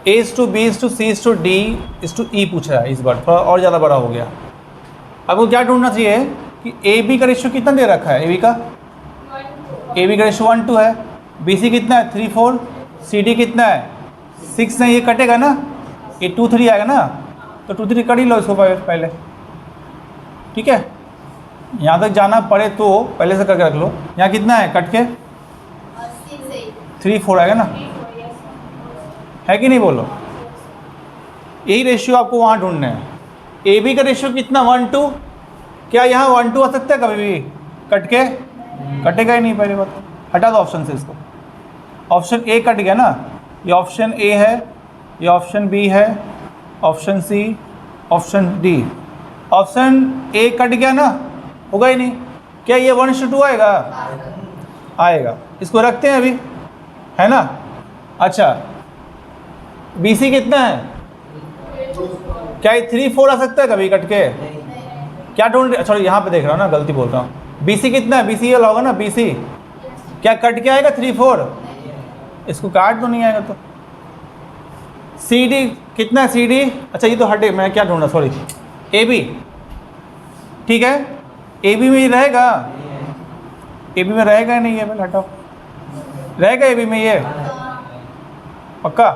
A is to B is to C is to D is to E पूछा है इस बार, थोड़ा और ज़्यादा बड़ा हो गया। आपको क्या ढूंढना चाहिए कि ए बी का रेशियो कितना दे रखा है, ए बी का 1:2 है, बी सी कितना है 3 4, सी डी कितना है 6 है, ये कटेगा ना, ये 2 3 आएगा ना, तो 2 3 कट ही लो इसको पहले, ठीक है। यहाँ तक जाना पड़े तो पहले से करके रख लो। यहाँ कितना है कट के 3 4 आएगा ना, है कि नहीं बोलो। यही रेशियो आपको वहाँ ढूंढने हैं। ए बी का रेशियो कितना 1 2, क्या यहाँ 1 2 आ सकता है कभी भी कट के? कटेगा ही नहीं, पहले बात हटा दो ऑप्शन से इसको। ऑप्शन ए कट गया ना, ये ऑप्शन ए है, ये ऑप्शन बी है, option C, option D. Option A cut गया ना, होगा ही नहीं। क्या ये 1:2 आएगा? आएगा, इसको रखते हैं अभी, है ना। अच्छा बी सी कितना है, क्या ये 3 4 आ सकता है कभी कट के? क्या ढूंढ रहे, अच्छा यहाँ पे देख रहा हूँ ना, गलती बोल रहा हूँ। बी सी कितना है, बी सी ये होगा ना, बी सी क्या कट के आएगा 3 4? इसको काट तो नहीं आएगा। तो सी डी कितना है, सी डी, अच्छा ये तो हटे, मैं क्या ढूंढा, सॉरी, ए बी, ठीक है, ए बी में रहेगा, ए बी में रहेगा नहीं, ये हटाओ, रहेगा ए बी में, ये पक्का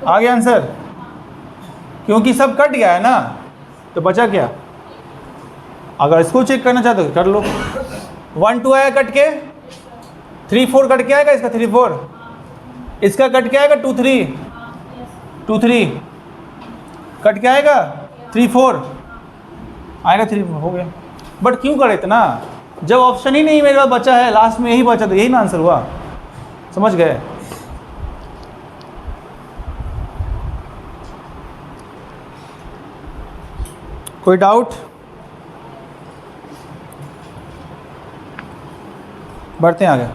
आ गया आंसर, क्योंकि सब कट गया है ना, तो बचा क्या। अगर इसको चेक करना चाहते हो कर लो। 1 2 आया कट के, 3 4 कट के आएगा, इसका 3 4, इसका कट के आएगा 2 3, 2 3 कट के आएगा 3 4 आएगा, 3 4 हो गया। बट क्यों करे इतना, जब ऑप्शन ही नहीं मेरे पास बचा है, लास्ट में यही बचा, तो यही ना आंसर हुआ, समझ गए। कोई डाउट? बढ़ते हैं आगे,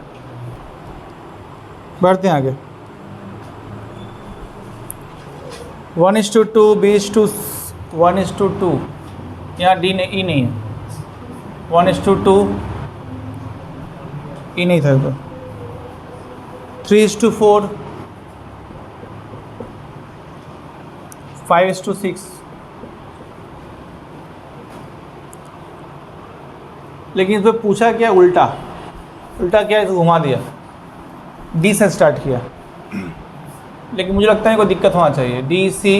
बढ़ते हैं आगे। 1:2, B:2, 1:2, यहाँ डी ने ई नहीं है, 1:2 ई नहीं था, तो 3:4, 5:6, लेकिन इस पर पूछा क्या, उल्टा, उल्टा क्या, इसको घुमा दिया, डी से स्टार्ट किया। लेकिन मुझे लगता है कोई दिक्कत होना चाहिए, डी सी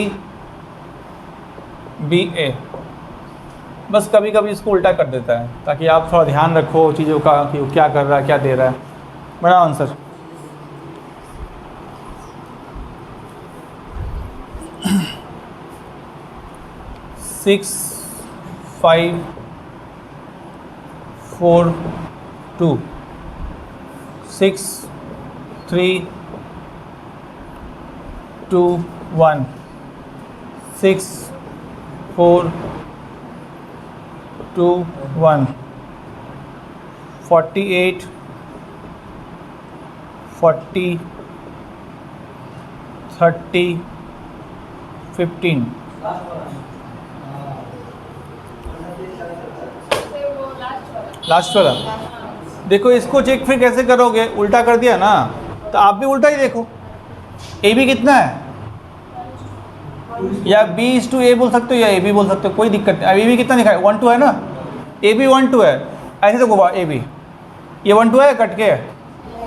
बी ए, बस कभी कभी इसको उल्टा कर देता है, ताकि आप थोड़ा ध्यान रखो चीज़ों का कि वो क्या कर रहा है, क्या दे रहा है। बड़ा आंसर 6 5 4 2 6 3 2 1 6 4 2 1 48 40 30 15। लास्ट वाला देखो, इसको चेक फिर कैसे करोगे, उल्टा कर दिया ना, तो आप भी उल्टा ही देखो। ए बी कितना है या B/A बोल सकते हो या AB बोल सकते हो, कोई दिक्कत नहीं। AB कितना लिखा है 1 2 है ना, AB 1 2 है, ऐसे देखो AB ये 1 2 है, कट के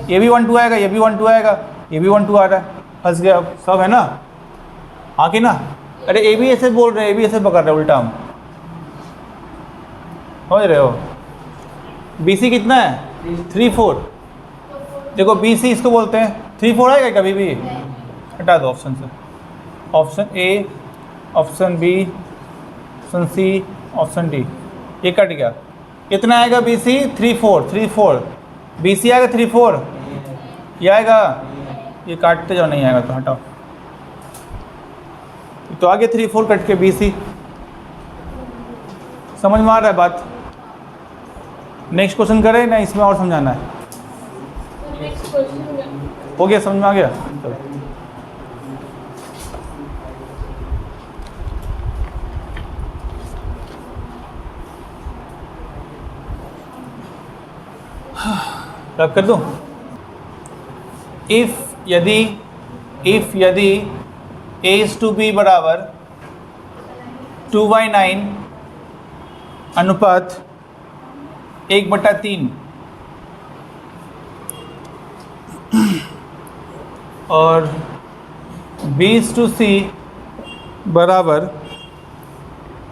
ये भी 1 2 आएगा, ये भी 1 2 आएगा, ये भी 1 2 आ रहा है, फंस गया अब, सब है ना, हाँ कि ना। अरे AB ऐसे बोल रहे हैं, AB ऐसे पकड़ रहे हैं उल्टा हम, समझ रहे हो। BC कितना है 3 4, देखो BC इसको बोलते हैं, 3 4 आएगा कभी भी, हटा दो ऑप्शन से, option A, option B, option C, option D, ये कट गया। कितना आएगा BC 3 4, 3 4, BC आएगा 3 4, ये आएगा, ये काटते जाओ, नहीं आएगा तो हटाओ, तो आगे 3 4 कट के BC, समझ में आ रहा है बात। नेक्स्ट क्वेश्चन करें ना, इसमें और समझाना है, नेक्स्ट क्वेश्चन हो गया, समझ में आ गया। चलो रब कर दूं। यदि A/B बराबर 2/9 अनुपात 1/3 और B/C बराबर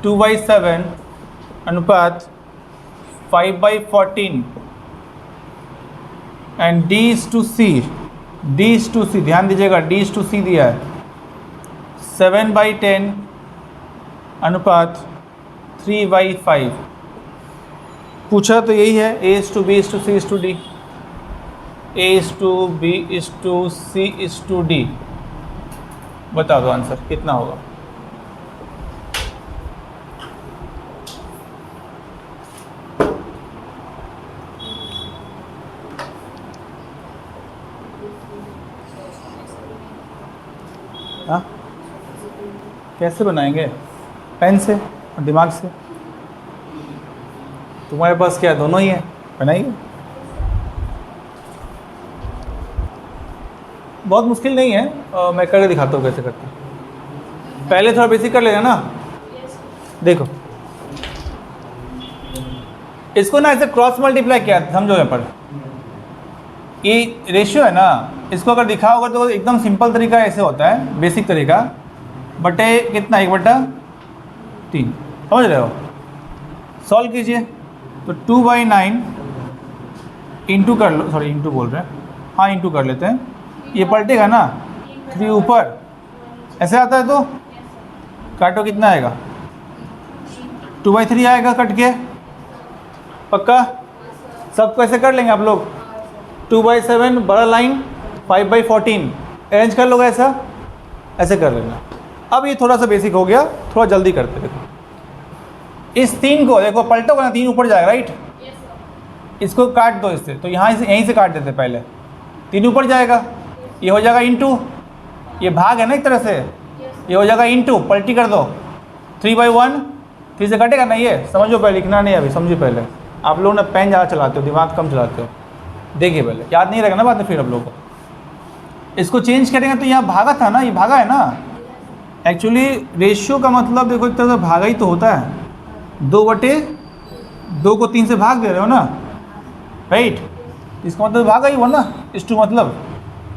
2/7 अनुपात 5/14 एंड D/C ध्यान दीजिएगा, D/C दिया है 7/10 अनुपात 3/5, पूछा तो यही है, A/B/C/D, A/B/C/D, बता दो आंसर कितना होगा। हाँ कैसे बनाएंगे, पेन से और दिमाग से, तुम्हारे पास क्या दोनों ही है, बनाइए। बहुत मुश्किल नहीं है, मैं करके दिखाता हूँ कैसे करते हैं। पहले थोड़ा बेसिक कर लेना ना, देखो इसको ना ऐसे क्रॉस मल्टीप्लाई किया, समझो यहाँ पर ये रेशियो है ना, इसको अगर दिखा होगा तो एकदम सिंपल तरीका ऐसे होता है, बेसिक तरीका, बटे कितना 1/3, समझ रहे हो। सॉल्व कीजिए तो 2/9 इंटू कर लो, सॉरी इंटू बोल रहे हैं, हाँ इंटू कर लेते हैं, ये पलटेगा ना 3 ऊपर, ऐसे आता है तो काटो, कितना आएगा 2/3 आएगा कट के, पक्का सबको ऐसे कर लेंगे आप लोग। 2/7 बड़ा लाइन, 5/14 अरेंज कर लोगे, ऐसा ऐसे कर लेना। अब ये थोड़ा सा बेसिक हो गया, थोड़ा जल्दी करते देखो, इस 3 को देखो पलटोगे ना 3 ऊपर जाएगा, राइट, इसको काट दो इससे, तो यहाँ से यहीं से काट देते पहले, 3 ऊपर जाएगा, ये हो जाएगा इंटू, ये भाग है ना एक तरह से, ये हो जाएगा इंटू, पलटी कर दो 3/1, 3 से कटेगा ना, ये समझो पहले, लिखना नहीं अभी, समझो पहले। आप लोग ना पेन ज़्यादा चलाते हो, दिमाग कम चलाते हो, देखिए पहले, याद नहीं रहेगा ना बात में फिर आप लोगों को। इसको चेंज करेंगे तो यहाँ भागा था ना, ये भागा है ना, एक्चुअली रेशियो का मतलब देखो एक तरह से भागा ही तो होता है, 2/2 को 3 से भाग दे रहे हो ना, राइट, इसका मतलब भागा ही हुआ ना, इस टू मतलब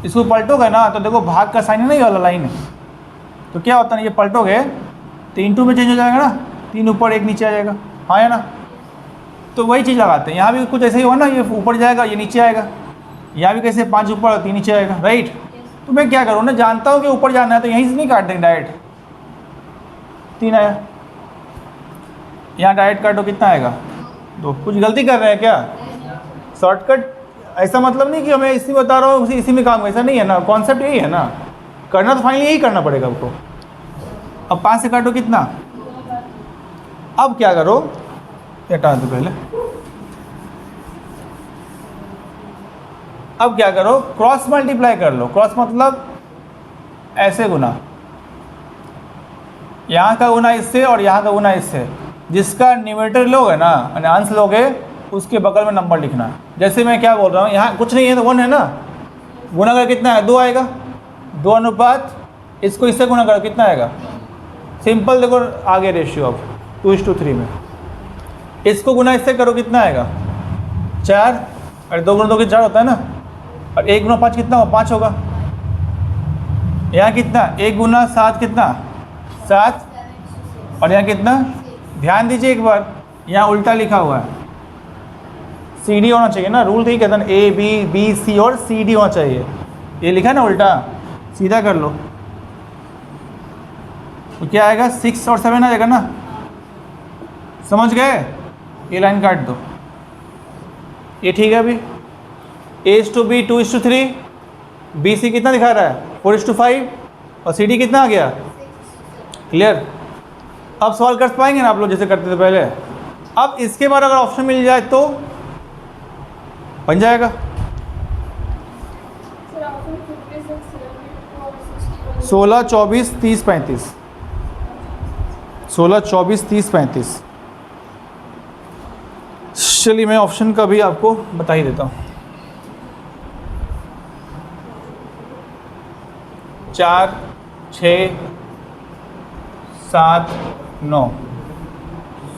इसको पलटोगे ना तो देखो भाग का साइन है नहीं वाला लाइन है, तो क्या होता है ये पलटोगे तो इंटू में चेंज हो जाएगा ना, 3 ऊपर 1 नीचे आ जाएगा, हाँ है ना। तो वही चीज़ लगाते हैं, यहाँ भी कुछ ऐसे ही हुआ ना, ये ऊपर जाएगा ये नीचे आएगा, यहाँ भी कैसे 5 ऊपर 3 नीचे आएगा, राइट। तो मैं क्या करूँ ना, जानता हूँ कि ऊपर जाना है तो यहीं से नहीं काट देंगे डायरेक्ट, 3 आया, यहाँ डायरेक्ट काटो कितना आएगा 2, कुछ गलती कर रहे हैं क्या, शॉर्टकट, ऐसा मतलब नहीं कि हमें इसी बता रहा हूँ इसी में काम, ऐसा नहीं है ना, कॉन्सेप्ट यही है ना, करना तो फाइनली यही करना पड़ेगा आपको। अब 5 से काटो कितना, अब क्या करो, हटा दो पहले, अब क्या करो क्रॉस मल्टीप्लाई कर लो, क्रॉस मतलब ऐसे गुना, यहाँ का गुना इससे और यहाँ का गुना इससे, जिसका न्यूमरेटर लोगे ना यानी अंश लोगे उसके बगल में नंबर लिखना है। जैसे मैं क्या बोल रहा हूँ, यहाँ कुछ नहीं है तो 1 है ना, गुना कर कितना है 2 आएगा, 2 अनुपात इसको इससे गुना करो कितना आएगा सिंपल देखो आगे रेशियो अब 2:3 में। इसको गुना इससे करो, कितना आएगा 4, और 2 गुना 2 4 होता है ना, और 1 गुना 5 कितना होगा 5 होगा। यहाँ कितना 1 गुना 7 कितना 7, और यहाँ कितना, ध्यान दीजिए एक बार, यहाँ उल्टा लिखा हुआ है, सी डी होना चाहिए ना, रूल तो ये कहता है ना ए बी बी सी और सी डी होना चाहिए, ये लिखा है ना उल्टा, सीधा कर लो तो क्या आएगा 6 और 7 आ जाएगा ना, समझ गए, ये लाइन काट दो, ये ठीक है। अभी A/B 2:3, BC कितना दिखा रहा है 4:5, और CD कितना आ गया, क्लियर। अब सवाल कर पाएंगे ना आप लोग जैसे करते थे पहले। अब इसके बाद अगर ऑप्शन मिल जाए तो बन जाएगा। Sir option 56, 74, 61। 16, 24, 30, 35, 16, 24, 30, 35। चलिए मैं ऑप्शन का भी आपको बता ही देता हूँ। 4, 6, 7, 9,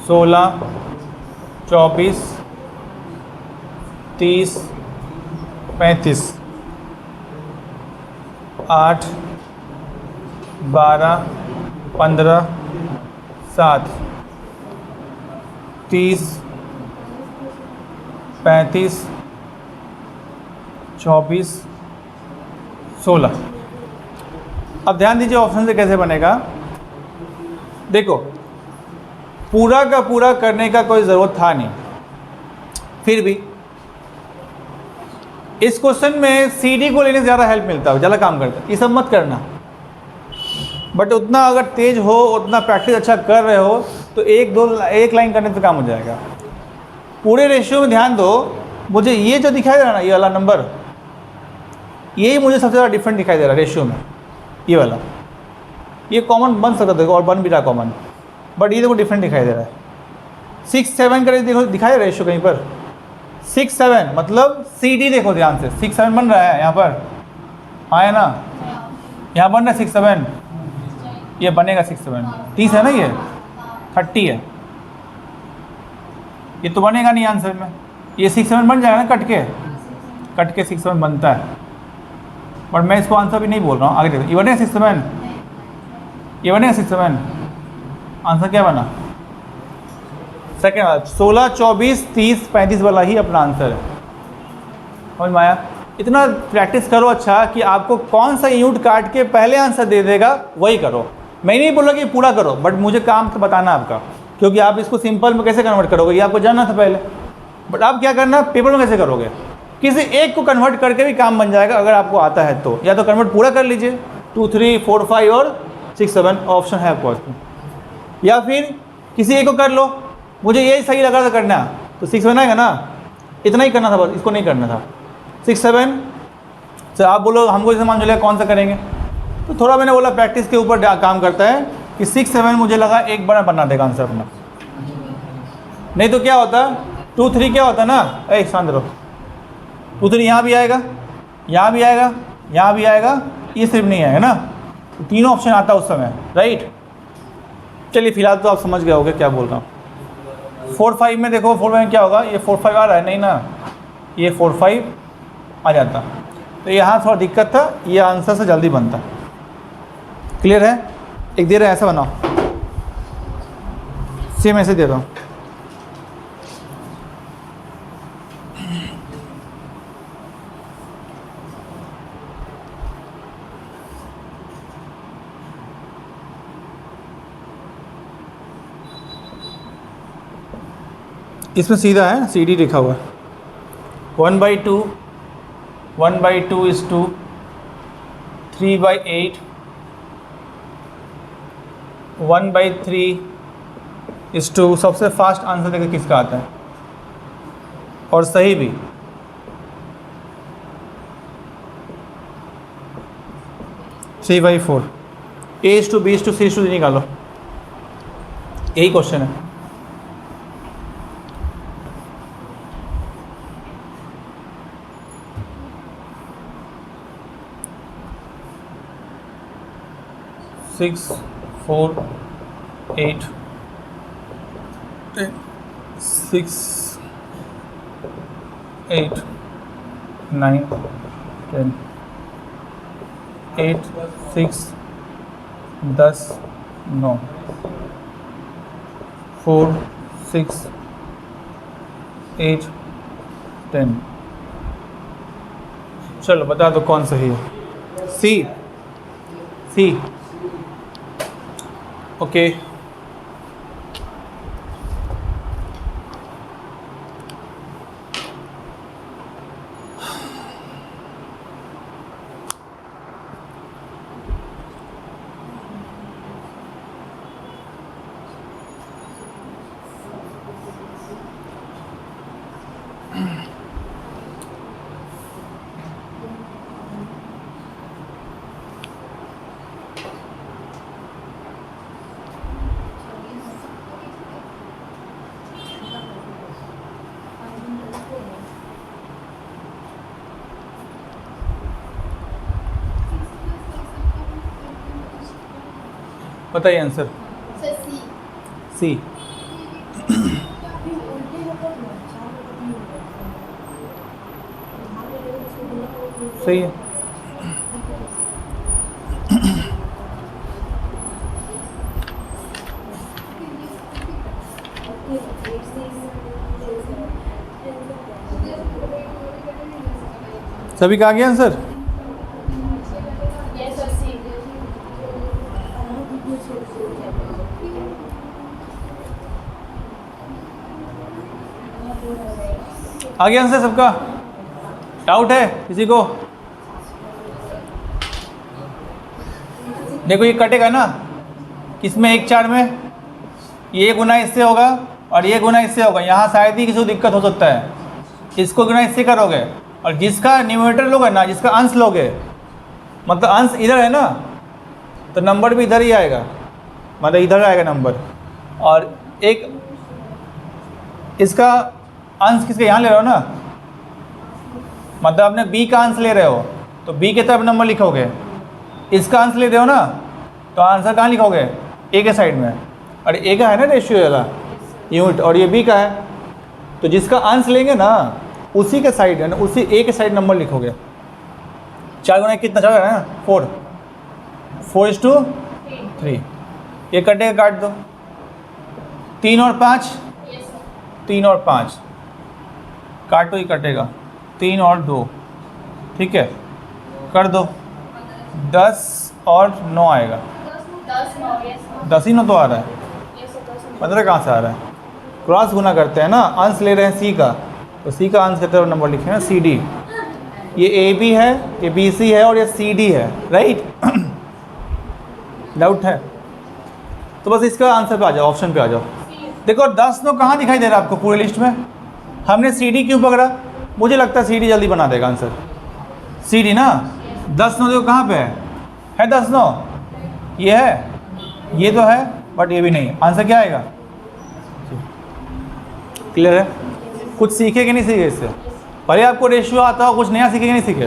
16, 24, 30, 35, 8, 12, 15, 7, 30, 35, 24, 16। अब ध्यान दीजिए ऑप्शन से कैसे बनेगा। देखो पूरा का पूरा करने का कोई ज़रूरत था नहीं, फिर भी इस क्वेश्चन में CD को लेने से ज़्यादा हेल्प मिलता है, ज़्यादा काम करता है, ये सब मत करना। बट उतना अगर तेज हो, उतना प्रैक्टिस अच्छा कर रहे हो तो एक लाइन करने से काम हो जाएगा। पूरे रेशियो में ध्यान दो, मुझे ये जो दिखाई दे रहा है ना, ये वाला नंबर, यही मुझे सबसे ज़्यादा डिफरेंट दिखाई दे रहा है रेशियो में, ये वाला, ये कॉमन बन सकता था और बन भी रहा कॉमन, बट ये देखो डिफरेंट दिखाई दे रहा है। 6, 7 का देखो दिखाई दे रहा है रेशियो कहीं पर 6, 7, मतलब CD देखो ध्यान से, 6, 7 बन रहा है यहाँ पर, हाँ है ना, यहाँ बन रहा है 6, 7, ये बनेगा 6, 7, 30 है ना, ये 30 है, ये तो बनेगा नहीं आंसर में, ये 6, 7 बन जाएगा ना कट के 6, 7 बनता है, बट मैं इसको आंसर भी नहीं बोल रहा हूँ। आगे देखो, ये बनेगा 6, 7, ये बनेगा 6, 7, आंसर क्या बना सेकेंड वाला, 16, 24, 30, 35 वाला ही अपना आंसर है। समझ में आया। इतना प्रैक्टिस करो अच्छा कि आपको कौन सा यूनिट काट के पहले आंसर दे देगा वही करो। मैं नहीं बोल रहा कि पूरा करो, बट मुझे काम तो बताना आपका, क्योंकि आप इसको सिंपल में कैसे कन्वर्ट करोगे ये आपको जानना था पहले, बट आप क्या करना पेपर में कैसे करोगे, किसी एक को कन्वर्ट करके भी काम बन जाएगा अगर आपको आता है तो। या तो कन्वर्ट पूरा कर लीजिए 2, 3, 4, 5 और 6, 7 ऑप्शन है आपको इसमें, या फिर किसी एक को कर लो, मुझे यही सही लगा था करना तो 6 बनाएगा ना, इतना ही करना था बस, इसको नहीं करना था 6, 7। सर आप बोलो हमको जैसे मान चलेगा कौन सा करेंगे, तो थोड़ा मैंने बोला प्रैक्टिस के ऊपर काम करता है कि 6, 7 मुझे लगा एक बार बना देगा आंसर अपना, नहीं तो क्या होता 2, 3 क्या होता ना, शांत रहो, 2, 3 यहाँ भी आएगा, यहाँ भी आएगा, यहाँ भी आएगा, ये सिर्फ नहीं आएगा ना, तो तीनों ऑप्शन आता उस समय, राइट। चलिए फिलहाल तो आप समझ गए होंगे क्या बोल रहा हूँ। 4, 5 में देखो, 4, 5 में क्या होगा, ये 4, 5 आ रहा है नहीं ना, ये 4, 5 आ जाता, तो यहाँ थोड़ा दिक्कत था, ये आंसर से जल्दी बनता। क्लियर है। एक दे रहा है ऐसा बनाओ, सेम ऐसे दे रहा हूँ, इसमें सीधा है CD लिखा हुआ है 1/2, 1/2 is 2, 3/8, 1/3 is 2। सबसे फास्ट आंसर देखिए किसका आता है, और सही भी। थ्री बाई 4, A/B/C/D निकालो, यही क्वेश्चन है। सिक्स 4 8 10 6 8 9 10 8 6 10 9 4 6 8 10। चलो बता दो कौन सही है। सी सी ओके। बताइए आंसर। सर सी। सी सही है। सभी का आ गया आंसर। यस सर सी। आ गया आंसर सबका। डाउट है किसी को? देखो ये कटेगा ना किसमें, 1 4 में ये गुना इससे होगा और ये गुना इससे होगा। यहाँ शायद ही किसी को दिक्कत हो सकता है। इसको गुना इससे करोगे और जिसका न्यूमरेटर लोगे ना, जिसका अंश लोगे, मतलब अंश इधर है ना, तो नंबर भी इधर ही आएगा, मतलब इधर आएगा नंबर। और एक इसका अंश किसके यहाँ ले रहे हो ना, मतलब आपने b का अंश ले रहे हो तो b के तरफ नंबर लिखोगे। इसका अंश ले रहे हो ना तो आंसर कहाँ लिखोगे, a के साइड में। और a का है ना रेशियो वाला यूनिट और ये b का है, तो जिसका अंश लेंगे ना उसी के साइड है ना, उसी a के साइड नंबर लिखोगे। 4 गुना कितना चल रहा है ना, 4 4:3। ये कटेगा, काट दो। 3 और 5, 3 और 5 काटो, ही कटेगा। 3 और 2, ठीक है, कर दो। 10 और 9 आएगा। 10 ही 9 तो आ रहा है, 15 कहाँ से आ रहा है? क्रॉस गुना करते हैं ना, अंश ले रहे हैं सी का, तो सी का अंश की तरफ नंबर लिखे ना, सी डी। ये ए बी है, ये बी सी है और ये सी डी है, राइट। डाउट है तो बस इसका आंसर पे आ जाओ, ऑप्शन पे आ जाओ। देखो 10 9 कहाँ दिखाई दे रहा है आपको पूरी लिस्ट में? हमने सी डी क्यों पकड़ा? मुझे लगता है सी डी जल्दी बना देगा आंसर। सी डी ना 10 9 देखो कहाँ पे है 10 9, ये है, ये तो है बट ये भी नहीं। आंसर क्या आएगा? क्लियर है? कुछ सीखे कि नहीं सीखे इससे? भले आपको रेशियो आता हो, कुछ नया सीखे कि नहीं सीखे?